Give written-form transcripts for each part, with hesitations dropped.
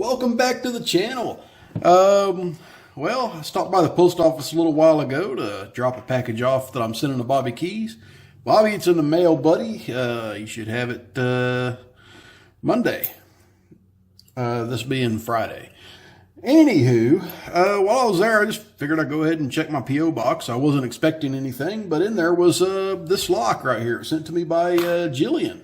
welcome back to the channel. Well, I stopped by the post office a little while ago to drop a package off that I'm sending to Bobby Keys. Bobby, it's in the mail, buddy. You should have it Monday, this being Friday. Anywho, while I was there, I just figured I'd go ahead and check my P.O. box. I wasn't expecting anything, but in there was this lock right here, sent to me by Jillian.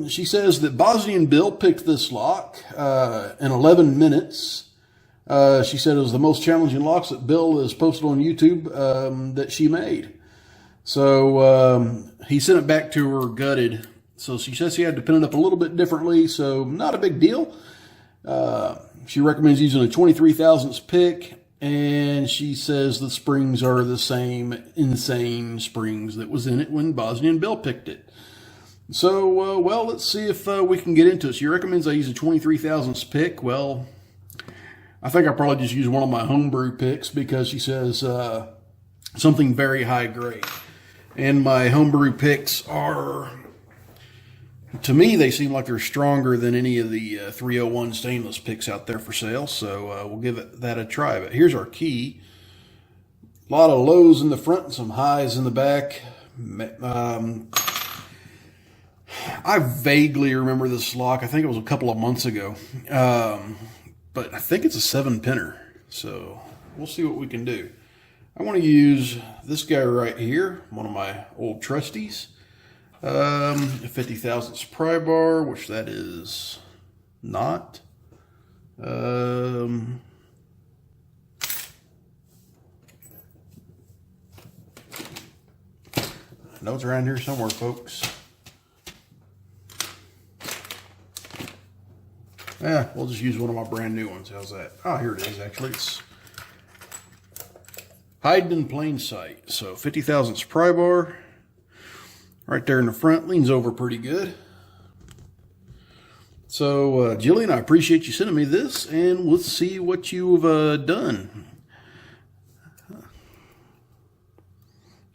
She says that Bosnian Bill picked this lock in 11 minutes. She said it was the most challenging locks that Bill has posted on YouTube that she made. So he sent it back to her gutted. So she says he had to pin it up a little bit differently, so not a big deal. She recommends using a 23 thousandths pick, and she says the springs are the same insane springs that was in it when Bosnian Bill picked it. So, well, let's see if we can get into it. She recommends I use a 23 thousandths pick. Well, I think I probably just use one of my homebrew picks because she says something very high grade. And my homebrew picks are, to me, they seem like they're stronger than any of the 301 stainless picks out there for sale. So we'll give that a try. But here's our key. A lot of lows in the front and some highs in the back. I vaguely remember this lock. I think it was a couple of months ago. But I think it's a 7-pinner. So we'll see what we can do. I want to use this guy right here, one of my old trusties. A 50 thousandths pry bar, which that is not. Notes around here somewhere, folks. Yeah, we'll just use one of my brand new ones. How's that? Oh, here it is, actually. It's hiding in plain sight. So 50 thousandths pry bar. Right there in the front, leans over pretty good. So, Jillian, I appreciate you sending me this, and let's see what you've done.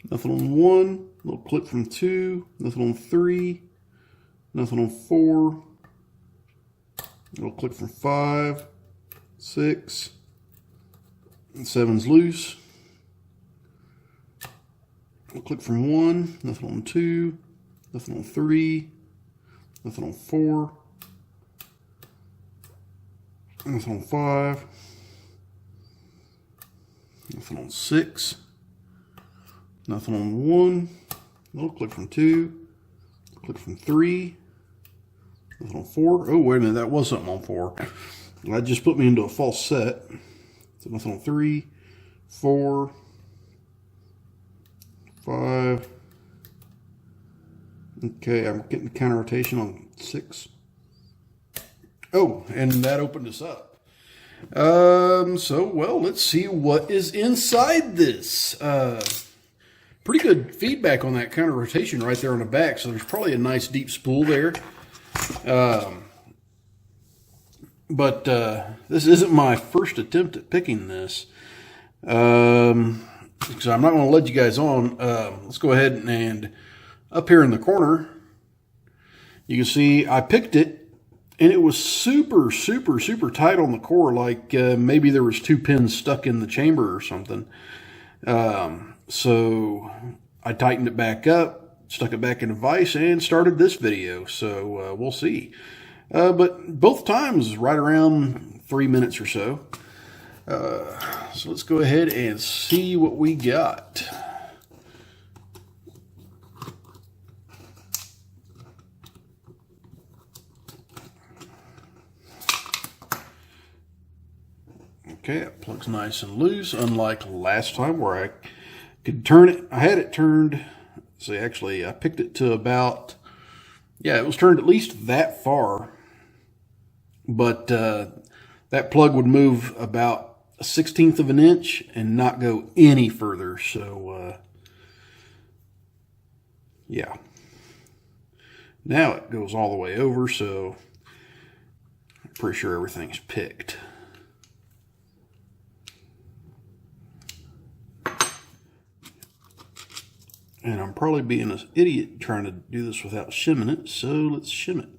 Nothing on 1, little clip from 2, nothing on 3, nothing on 4, little clip from 5, 6, and 7's loose. We'll click from 1, nothing on 2, nothing on 3, nothing on 4, nothing on 5, nothing on 6, nothing on 1, little click from 2, click from 3, nothing on 4. Oh, wait a minute, that was something on 4. That just put me into a false set. So nothing on 3, 4, 5. Okay, I'm getting counter rotation on 6. Oh, and that opened us up. So, well, let's see what is inside this. Pretty good feedback on that counter rotation right there on the back. So there's probably a nice deep spool there. But this isn't my first attempt at picking this. So I'm not going to let you guys on. Let's go ahead and up here in the corner, you can see I picked it, and it was super, super, super tight on the core, like maybe there was 2 pins stuck in the chamber or something. So I tightened it back up, stuck it back in the vise, and started this video. So we'll see. But both times right around 3 minutes or so. So let's go ahead and see what we got. Okay, it plugs nice and loose, unlike last time where I could turn it. I had it turned, see, actually I picked it to about, yeah, it was turned at least that far, but that plug would move about 1/16 of an inch and not go any further. So yeah, now it goes all the way over, so I'm pretty sure everything's picked. And I'm probably being an idiot trying to do this without shimming it, so let's shim it.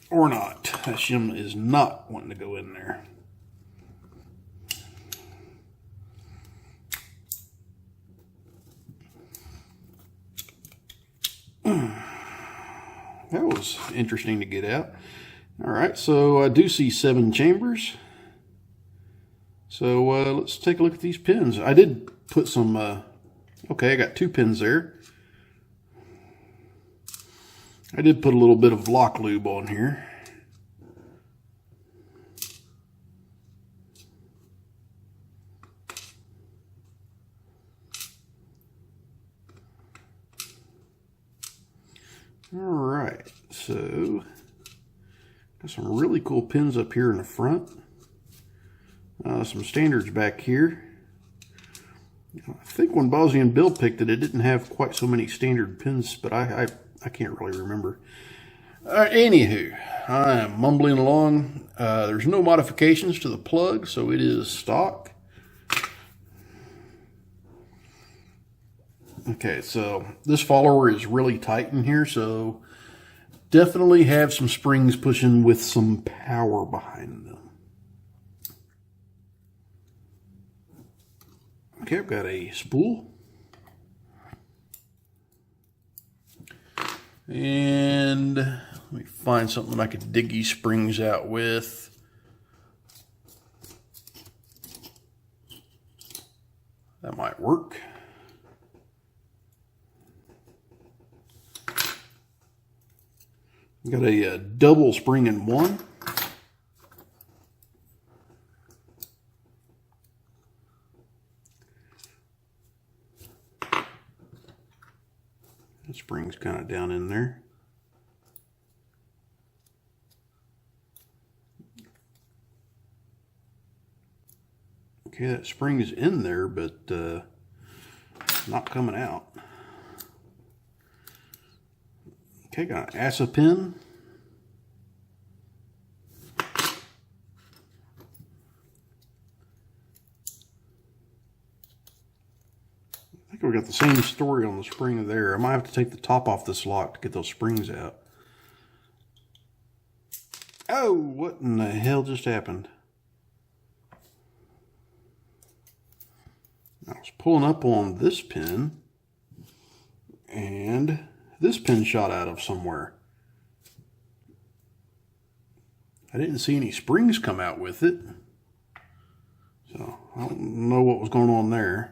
or not. That shim is not wanting to go in there. That was interesting to get out. All right, so I do see 7 chambers. So let's take a look at these pins. I did put some, okay, I got 2 pins there. I did put a little bit of lock lube on here. All right, so got some really cool pins up here in the front. Some standards back here. I think when Bozzy and Bill picked it, it didn't have quite so many standard pins, but I can't really remember. Anywho, I am mumbling along. There's no modifications to the plug, so it is stock. Okay, so this follower is really tight in here, so definitely have some springs pushing with some power behind them. Okay, I've got a spool. And let me find something I could dig these springs out with. That might work. Got a double spring in one. The spring's kind of down in there. Okay, that spring is in there, but not coming out. Okay, got an ASA pin. I think we got the same story on the spring there. I might have to take the top off this lock to get those springs out. Oh, what in the hell just happened? I was pulling up on this pin, and this pin shot out of somewhere. I didn't see any springs come out with it. So I don't know what was going on there.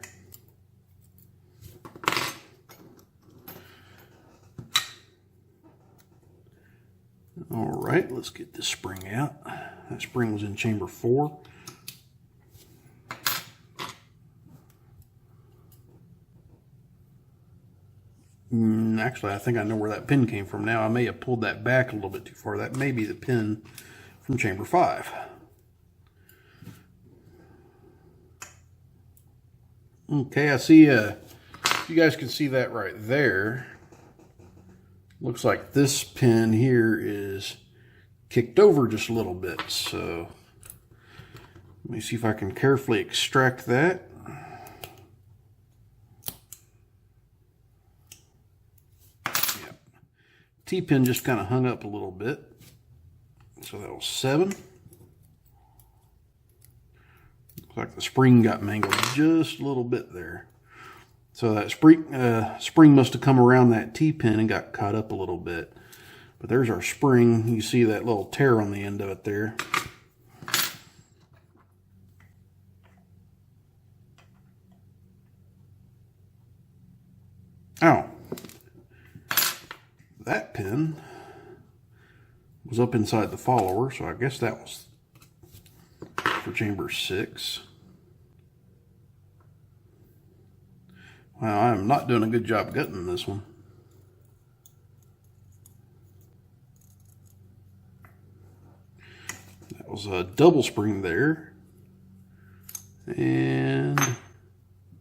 All right, let's get this spring out. That spring was in chamber 4. Actually, I think I know where that pin came from now. I may have pulled that back a little bit too far. That may be the pin from chamber 5. Okay, I see, you guys can see that right there. Looks like this pin here is kicked over just a little bit. So let me see if I can carefully extract that. T-pin just kind of hung up a little bit. So that was 7. Looks like the spring got mangled just a little bit there. So that spring must have come around that T-pin and got caught up a little bit. But there's our spring. You see that little tear on the end of it there. Oh. That pin was up inside the follower, so I guess that was for chamber 6. Wow, I'm not doing a good job gutting this one. That was a double spring there. And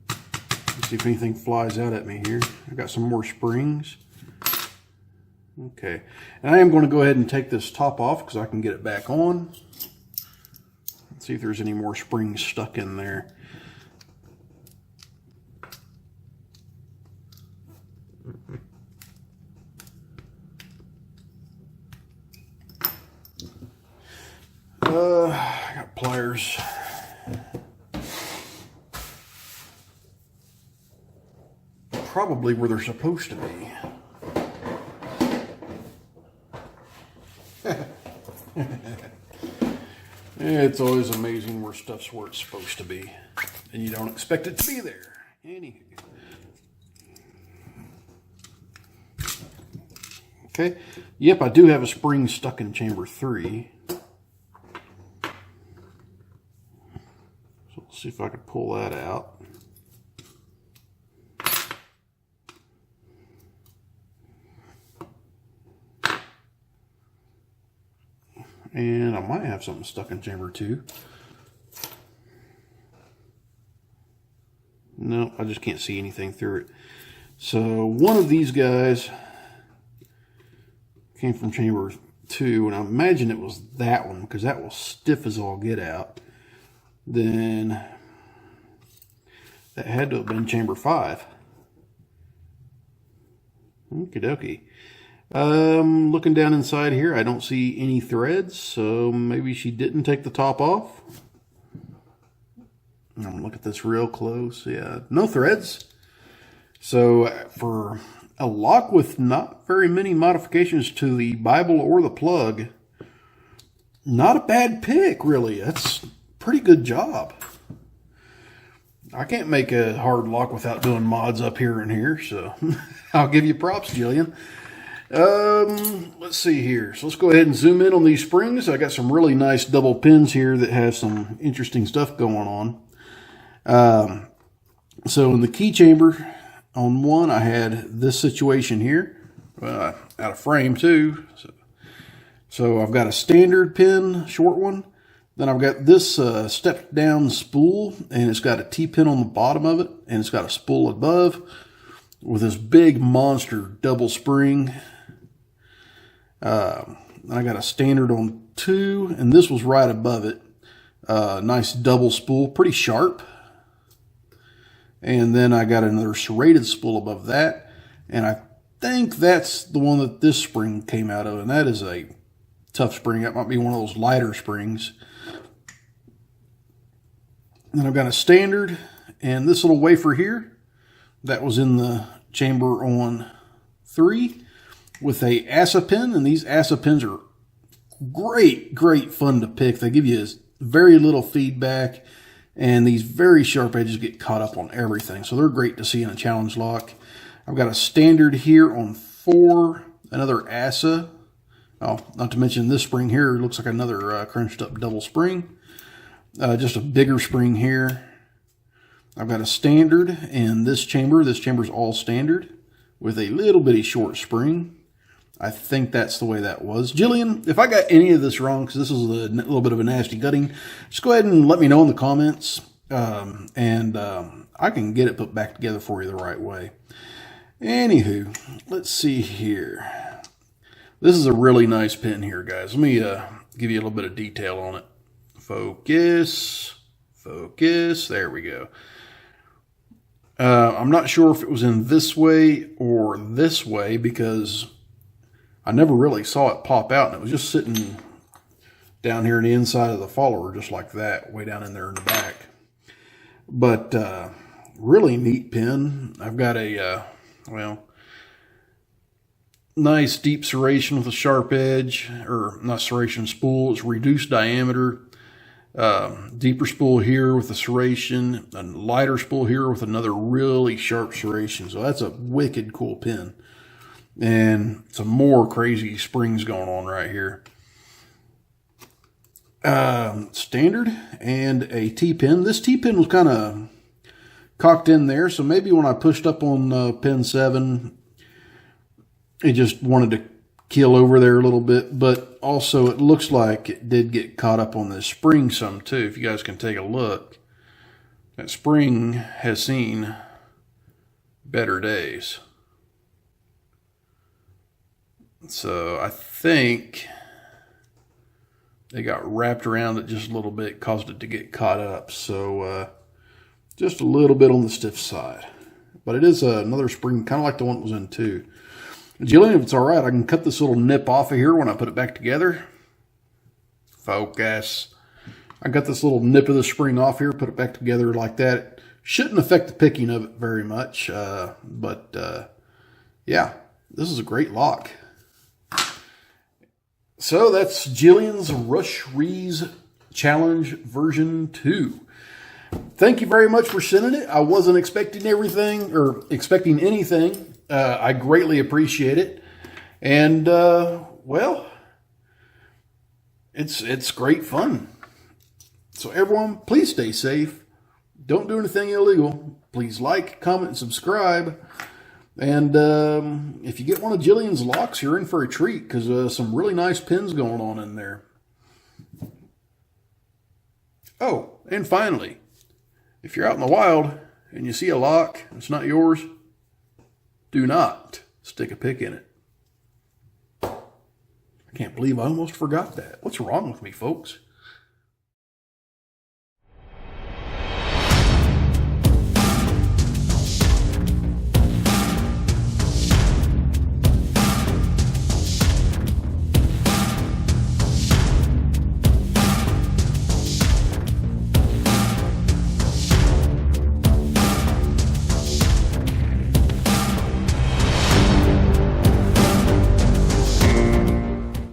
let's see if anything flies out at me here. I got some more springs. Okay, and I am going to go ahead and take this top off because I can get it back on. Let's see if there's any more springs stuck in there. I got pliers. Probably where they're supposed to be. It's always amazing where stuff's where it's supposed to be, and you don't expect it to be there. Anywho. Okay. Yep, I do have a spring stuck in chamber 3. So let's see if I can pull that out. And I might have something stuck in chamber 2. No, I just can't see anything through it. So one of these guys came from chamber 2, and I imagine it was that one because that was stiff as all get out. Then that had to have been chamber 5. Okie dokie. Looking down inside here, I don't see any threads, so maybe she didn't take the top off. I'm gonna look at this real close. Yeah, no threads. So for a lock with not very many modifications to the Bible or the plug, not a bad pick, really. That's a pretty good job. I can't make a hard lock without doing mods up here and here, so I'll give you props, Jillian. Let's see here. So let's go ahead and zoom in on these springs. I got some really nice double pins here that have some interesting stuff going on. So in the key chamber on one, I had this situation here, out of frame too. So I've got a standard pin, short one. Then I've got this stepped down spool, and it's got a T-pin on the bottom of it, and it's got a spool above with this big monster double spring. I got a standard on 2, and this was right above it. Nice double spool, pretty sharp. And then I got another serrated spool above that, and I think that's the one that this spring came out of, and that is a tough spring. That might be one of those lighter springs. And then I've got a standard, and this little wafer here, that was in the chamber on 3 with a ASA pin, and these ASA pins are great fun to pick. They give you very little feedback, and these very sharp edges get caught up on everything, so they're great to see in a challenge lock. I've got a standard here on 4, another ASA. Oh, not to mention this spring here looks like another crunched up double spring. Just a bigger spring here. I've got a standard in this chamber. This chamber's all standard with a little bitty short spring. I think that's the way that was. Jillian, if I got any of this wrong, because this is a little bit of a nasty gutting, just go ahead and let me know in the comments, and I can get it put back together for you the right way. Anywho, let's see here. This is a really nice pin here, guys. Let me give you a little bit of detail on it. Focus. There we go. I'm not sure if it was in this way or this way because I never really saw it pop out, and it was just sitting down here in the inside of the follower, just like that, way down in there in the back. But really neat pin. I've got a, nice deep serration with a sharp edge, or not serration, spool. It's reduced diameter. Deeper spool here with a serration, a lighter spool here with another really sharp serration. So that's a wicked cool pin. And some more crazy springs going on right here. Standard and a T-pin. This T-pin was kind of cocked in there, so maybe when I pushed up on pin 7, it just wanted to keel over there a little bit, but also it looks like it did get caught up on this spring some too. If you guys can take a look, that spring has seen better days. So I think they got wrapped around it just a little bit, caused it to get caught up. So just a little bit on the stiff side, but it is another spring, kind of like the one that was in 2. Jillian, if it's all right, I can cut this little nip off of here when I put it back together. Focus. I got this little nip of the spring off here, put it back together like that. Shouldn't affect the picking of it very much, but yeah, this is a great lock. So that's Jillian's Rush Rhees Challenge version 2. Thank you very much for sending it. I wasn't expecting anything. I greatly appreciate it. And, well, it's great fun. So everyone, please stay safe. Don't do anything illegal. Please like, comment, and subscribe. And if you get one of Jillian's locks, you're in for a treat because some really nice pins going on in there. Oh, and finally, if you're out in the wild and you see a lock and it's not yours, do not stick a pick in it. I can't believe I almost forgot that. What's wrong with me, folks?